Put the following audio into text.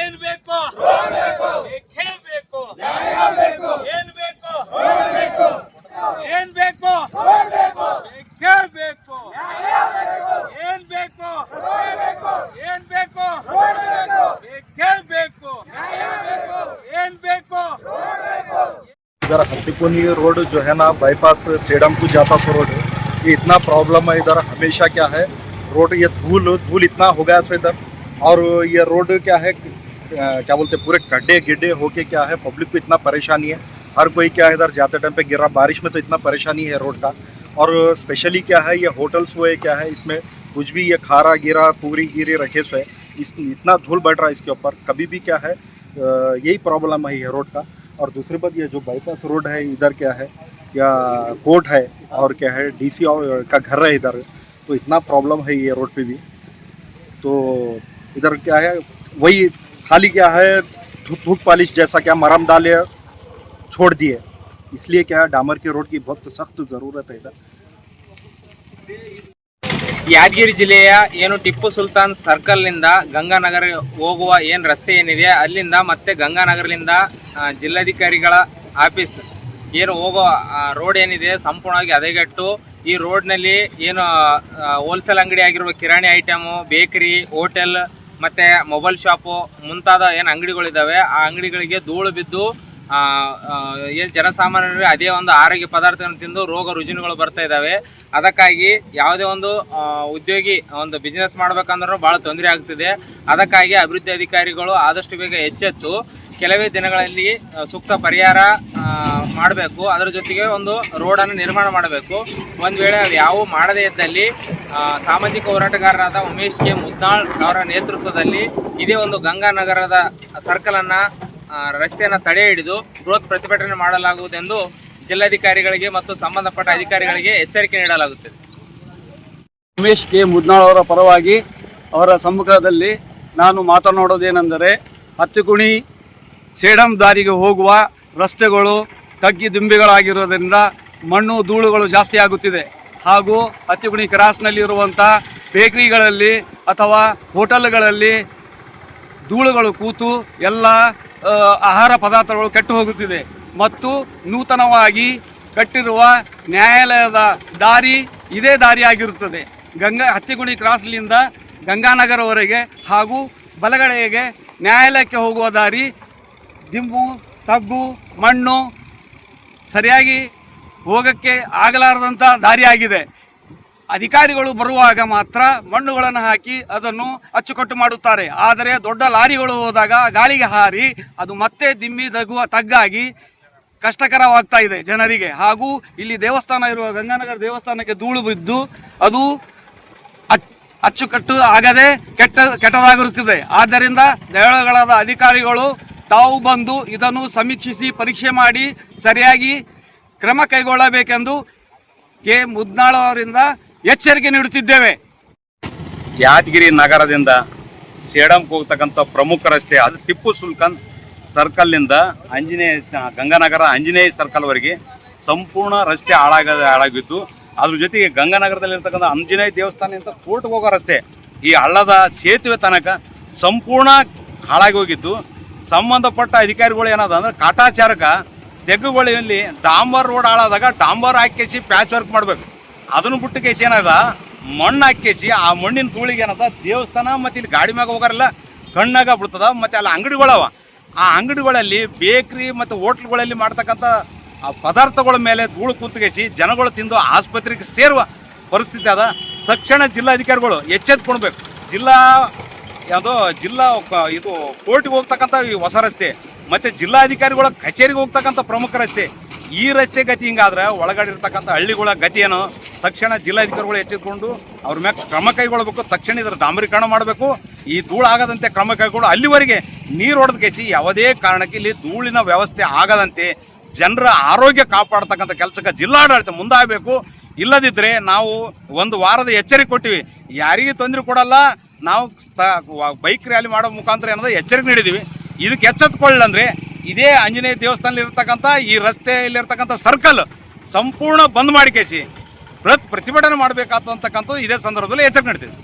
ಏನ್ ಬೇಕು ಬೇಕೇ ಬೇಕು ಏನ್ ಬೇಕು ಏನ್ ಬೇಕು ಬೇಕೇ ಬೇಕು ಏನ್ ಬೇಕು ಏನ್ ಬೇಕು ಬೇಕೇ ಬೇಕು ಏನ್ ಬೇಕು इधर हत्तीकुनी रोड जो है ना बाईपास सेडमपुर जाता तो रोड ये इतना प्रॉब्लम है इधर हमेशा। क्या है रोड ये धूल इतना हो गया सो इधर, और ये रोड क्या है क्या बोलते पूरे गड्ढे गिड्ढे होके क्या है पब्लिक को इतना परेशानी है। हर कोई क्या है इधर जाते टाइम पे गिर रहा, बारिश में तो इतना परेशानी है रोड का। और स्पेशली क्या है ये होटल्स हुए क्या है इसमें कुछ भी ये खारा गिरा पूरी गिरी रखे सो है, इतना धूल बढ़ रहा है इसके ऊपर। कभी भी क्या है यही प्रॉब्लम है ये रोड का। और दूसरी बात ये जो बाईपास रोड है इधर क्या है या कोर्ट है और क्या है डीसी का घर है इधर, तो इतना प्रॉब्लम है ये रोड पे भी। तो इधर क्या है वही खाली क्या है धूप पॉलिश जैसा क्या मरम डाले छोड़ दिए, इसलिए क्या है डामर के रोड की बहुत सख्त ज़रूरत है इधर। ಯಾದಗಿರಿ ಜಿಲ್ಲೆಯ ಏನು ಟಿಪ್ಪು ಸುಲ್ತಾನ್ ಸರ್ಕಲ್ನಿಂದ ಗಂಗಾನಗರ ಹೋಗುವ ಏನು ರಸ್ತೆ ಏನಿದೆ ಅಲ್ಲಿಂದ ಮತ್ತೆ ಗಂಗಾನಗರದಿಂದ ಜಿಲ್ಲಾಧಿಕಾರಿಗಳ ಆಫೀಸ್ ಏನು ಹೋಗೋ ರೋಡ್ ಏನಿದೆ ಸಂಪೂರ್ಣವಾಗಿ ಹದಗೆಟ್ಟು ಈ ರೋಡ್ನಲ್ಲಿ ಏನು ಹೋಲ್ಸೇಲ್ ಅಂಗಡಿ ಆಗಿರುವ ಕಿರಾಣಿ ಐಟಮು, ಬೇಕರಿ, ಹೋಟೆಲ್ ಮತ್ತು ಮೊಬೈಲ್ ಶಾಪು ಮುಂತಾದ ಏನು ಅಂಗಡಿಗಳಿದ್ದಾವೆ ಆ ಅಂಗಡಿಗಳಿಗೆ ಧೂಳು ಬಿದ್ದು ಏನು ಜನಸಾಮಾನ್ಯರಿಗೆ ಅದೇ ಒಂದು ಆರೋಗ್ಯ ಪದಾರ್ಥವನ್ನು ತಿಂದು ರೋಗ ರುಜಿನಗಳು ಬರ್ತಾ ಇದ್ದಾವೆ. ಅದಕ್ಕಾಗಿ ಯಾವುದೇ ಒಂದು ಉದ್ಯೋಗಿ ಒಂದು ಬಿಸ್ನೆಸ್ ಮಾಡ್ಬೇಕಂದ್ರೂ ಭಾಳ ತೊಂದರೆ ಆಗ್ತಿದೆ. ಅದಕ್ಕಾಗಿ ಅಭಿವೃದ್ಧಿ ಅಧಿಕಾರಿಗಳು ಆದಷ್ಟು ಬೇಗ ಎಚ್ಚೆತ್ತು ಕೆಲವೇ ದಿನಗಳಲ್ಲಿ ಸೂಕ್ತ ಪರಿಹಾರ ಮಾಡಬೇಕು. ಅದರ ಜೊತೆಗೆ ಒಂದು ರೋಡನ್ನು ನಿರ್ಮಾಣ ಮಾಡಬೇಕು. ಒಂದು ವೇಳೆ ಅವು ಯಾವ ಮಾಡದೇ ಇದ್ದಲ್ಲಿ ಸಾಮಾಜಿಕ ಹೋರಾಟಗಾರರಾದ ಉಮೇಶ್ ಕೆ ಮುದ್ನಾಳ್ ಅವರ ನೇತೃತ್ವದಲ್ಲಿ ಇದೇ ಒಂದು ಗಂಗಾನಗರದ ಸರ್ಕಲನ್ನು ರಸ್ತೆಯನ್ನು ತಡೆ ಹಿಡಿದು ಬೃಹತ್ ಪ್ರತಿಭಟನೆ ಮಾಡಲಾಗುವುದೆಂದು ಜಿಲ್ಲಾಧಿಕಾರಿಗಳಿಗೆ ಮತ್ತು ಸಂಬಂಧಪಟ್ಟ ಅಧಿಕಾರಿಗಳಿಗೆ ಎಚ್ಚರಿಕೆ ನೀಡಲಾಗುತ್ತದೆ. ಉಮೇಶ್ ಕೆ ಮುದ್ನಾಳ್ ಅವರ ಪರವಾಗಿ ಅವರ ಸಮ್ಮುಖದಲ್ಲಿ ನಾನು ಮಾತನಾಡೋದೇನೆಂದರೆ, ಹತ್ತಿಕುಣಿ ಸೇಡಂ ದಾರಿಗೆ ಹೋಗುವ ರಸ್ತೆಗಳು ತಗ್ಗಿ ದುಂಬಿಗಳಾಗಿರೋದ್ರಿಂದ ಮಣ್ಣು ಧೂಳುಗಳು ಜಾಸ್ತಿ ಆಗುತ್ತಿದೆ. ಹಾಗೂ ಹತ್ತಿಕುಣಿ ಕ್ರಾಸ್ನಲ್ಲಿರುವಂಥ ಬೇಕರಿಗಳಲ್ಲಿ ಅಥವಾ ಹೋಟೆಲ್ಗಳಲ್ಲಿ ಧೂಳುಗಳು ಕೂತು ಎಲ್ಲ ಆಹಾರ ಪದಾರ್ಥಗಳು ಕೆಟ್ಟು ಹೋಗುತ್ತಿದೆ. ಮತ್ತು ನೂತನವಾಗಿ ಕಟ್ಟಿರುವ ನ್ಯಾಯಾಲಯದ ದಾರಿ ಇದೇ ದಾರಿಯಾಗಿರುತ್ತದೆ. ಹತ್ತಿಕುಣಿ ಕ್ರಾಸ್ನಿಂದ ಗಂಗಾನಗರವರೆಗೆ ಹಾಗೂ ಬಲಗಡೆಗೆ ನ್ಯಾಯಾಲಯಕ್ಕೆ ಹೋಗುವ ದಾರಿ ದಿಂಬು, ತಗ್ಗು, ಮಣ್ಣು ಸರಿಯಾಗಿ ಹೋಗೋಕ್ಕೆ ಆಗಲಾರದಂಥ ದಾರಿಯಾಗಿದೆ. ಅಧಿಕಾರಿಗಳು ಬರುವಾಗ ಮಾತ್ರ ಮಣ್ಣುಗಳನ್ನು ಹಾಕಿ ಅದನ್ನು ಅಚ್ಚುಕಟ್ಟು ಮಾಡುತ್ತಾರೆ. ಆದರೆ ದೊಡ್ಡ ಲಾರಿಗಳು ಹೋದಾಗ ಗಾಳಿಗೆ ಹಾರಿ ಅದು ಮತ್ತೆ ದಿಮ್ಮಿ ತಗ್ಗಾಗಿ ಕಷ್ಟಕರವಾಗ್ತಾ ಇದೆ ಜನರಿಗೆ. ಹಾಗೂ ಇಲ್ಲಿ ದೇವಸ್ಥಾನ ಇರುವ ಗಂಗಾನಗರ ದೇವಸ್ಥಾನಕ್ಕೆ ಧೂಳು ಬಿದ್ದು ಅದು ಅಚ್ಚುಕಟ್ಟು ಆಗದೆ ಕೆಟ್ಟದಾಗಿರುತ್ತದೆ. ಆದ್ದರಿಂದ ದೇವಳಗಳಾದ ಅಧಿಕಾರಿಗಳು ತಾವು ಬಂದು ಇದನ್ನು ಸಮೀಕ್ಷಿಸಿ ಪರೀಕ್ಷೆ ಮಾಡಿ ಸರಿಯಾಗಿ ಕ್ರಮ ಕೈಗೊಳ್ಳಬೇಕೆಂದು ಕೆ ಮುದ್ನಾಳ್ ಅವರಿಂದ ಎಚ್ಚರಿಕೆ ನೀಡುತ್ತಿದ್ದೇವೆ. ಯಾದಗಿರಿ ನಗರದಿಂದ ಸೇಡಂಗೆ ಹೋಗ್ತಕ್ಕಂಥ ಪ್ರಮುಖ ರಸ್ತೆ ಅದು ಟಿಪ್ಪು ಸುಲ್ತಾನ್ ಸರ್ಕಲ್ನಿಂದ ಗಂಗಾನಗರ ಆಂಜನೇಯ ಸರ್ಕಲ್ವರೆಗೆ ಸಂಪೂರ್ಣ ರಸ್ತೆ ಹಾಳಾಗಿದ್ದು, ಅದ್ರ ಜೊತೆಗೆ ಗಂಗಾನಗರದಲ್ಲಿರ್ತಕ್ಕಂಥ ಆಂಜನೇಯ ದೇವಸ್ಥಾನ ಅಂತ ಕೋರ್ಟ್ಗೆ ಹೋಗೋ ರಸ್ತೆ ಈ ಹಳ್ಳದ ಸೇತುವೆ ತನಕ ಸಂಪೂರ್ಣ ಹಾಳಾಗಿ ಹೋಗಿದ್ದು, ಸಂಬಂಧಪಟ್ಟ ಅಧಿಕಾರಿಗಳು ಏನದ ಅಂದ್ರೆ ಕಾಟಾಚಾರಕ ತೆಗ್ಗುಗಳಲ್ಲಿ ಡಾಂಬರ್ ರೋಡ್ ಹಾಳಾದಾಗ ಡಾಂಬರ್ ಹಾಕಿಸಿ ಪ್ಯಾಚ್ ವರ್ಕ್ ಮಾಡಬೇಕು. ಅದನ್ನು ಬಿಟ್ಟು ಕೇಸಿ ಏನದ ಮಣ್ಣು ಹಾಕಿಸಿ ಆ ಮಣ್ಣಿನ ಧೂಳಿಗೆ ಏನದ ದೇವಸ್ಥಾನ ಮತ್ತು ಇಲ್ಲಿ ಗಾಡಿ ಮ್ಯಾಗ ಹೋಗಾರಲ್ಲ ಕಣ್ಣಾಗ ಬಿಡ್ತದ. ಮತ್ತು ಅಲ್ಲಿ ಅಂಗಡಿಗಳವ, ಆ ಅಂಗಡಿಗಳಲ್ಲಿ ಬೇಕ್ರಿ ಮತ್ತು ಹೋಟ್ಲ್ಗಳಲ್ಲಿ ಮಾಡ್ತಕ್ಕಂಥ ಆ ಪದಾರ್ಥಗಳ ಮೇಲೆ ಧೂಳು ಕೂತ್ಕೇಸಿ ಜನಗಳು ತಿಂದು ಆಸ್ಪತ್ರೆಗೆ ಸೇರುವ ಪರಿಸ್ಥಿತಿ ಅದ. ತಕ್ಷಣ ಜಿಲ್ಲಾಧಿಕಾರಿಗಳು ಎಚ್ಚೆತ್ಕೊಳ್ಬೇಕು. ಜಿಲ್ಲಾ ಇದು ಕೋರ್ಟ್ಗೆ ಹೋಗ್ತಕ್ಕಂಥ ಈ ಹೊಸ ರಸ್ತೆ ಮತ್ತು ಜಿಲ್ಲಾಧಿಕಾರಿಗಳ ಕಚೇರಿಗೆ ಹೋಗ್ತಕ್ಕಂಥ ಪ್ರಮುಖ ರಸ್ತೆ, ಈ ರಸ್ತೆ ಗತಿ ಹಿಂಗಾದ್ರೆ ಒಳಗಡೆ ಇರ್ತಕ್ಕಂಥ ಹಳ್ಳಿಗಳ ಗತಿ ಏನು ತಕ್ಷಣ ಜಿಲ್ಲಾಧಿಕಾರಿಗಳು ಎಚ್ಚೆತ್ಕೊಂಡು ಅವ್ರ ಮ್ಯಾಗ ಕ್ರಮ ಕೈಗೊಳ್ಳಬೇಕು. ತಕ್ಷಣ ಇದರ ಡಾಂಬರೀಕರಣ ಮಾಡಬೇಕು. ಈ ಧೂಳು ಆಗದಂತೆ ಕ್ರಮ ಕೈಗೊಳ್ಳು. ಅಲ್ಲಿವರೆಗೆ ನೀರು ಹೊಡೆದ ಕೇಸಿ ಯಾವುದೇ ಕಾರಣಕ್ಕೆ ಇಲ್ಲಿ ಧೂಳಿನ ವ್ಯವಸ್ಥೆ ಆಗದಂತೆ ಜನರ ಆರೋಗ್ಯ ಕಾಪಾಡ್ತಕ್ಕಂಥ ಕೆಲಸಕ್ಕೆ ಜಿಲ್ಲಾಡಳಿತ ಮುಂದಾಗಬೇಕು. ಇಲ್ಲದಿದ್ದರೆ ನಾವು ಒಂದು ವಾರದ ಎಚ್ಚರಿಕೆ ಕೊಟ್ಟಿವಿ, ಯಾರಿಗೂ ತೊಂದರೆ ಕೊಡಲ್ಲ, ನಾವು ಬೈಕ್ ರ್ಯಾಲಿ ಮಾಡೋ ಮುಖಾಂತರ ಏನದ ಎಚ್ಚರಿಕೆ ನೀಡಿದ್ದೀವಿ. ಇದಕ್ಕೆ ಎಚ್ಚೆತ್ಕೊಳ್ಳಂದ್ರೆ ಇದೇ ಆಂಜನೇಯ ದೇವಸ್ಥಾನದಲ್ಲಿ ಇರ್ತಕ್ಕಂಥ ಈ ರಸ್ತೆಯಲ್ಲಿರ್ತಕ್ಕಂಥ ಸರ್ಕಲ್ ಸಂಪೂರ್ಣ ಬಂದ್ ಮಾಡಿ ಕೇಸಿ ಪ್ರತಿಭಟನೆ ಮಾಡಬೇಕಾದಂತಕ್ಕಂಥದ್ದು ಇದೇ ಸಂದರ್ಭದಲ್ಲಿ ಎಚ್ಚರಿಕೆ ನೀಡ್ತೀವಿ.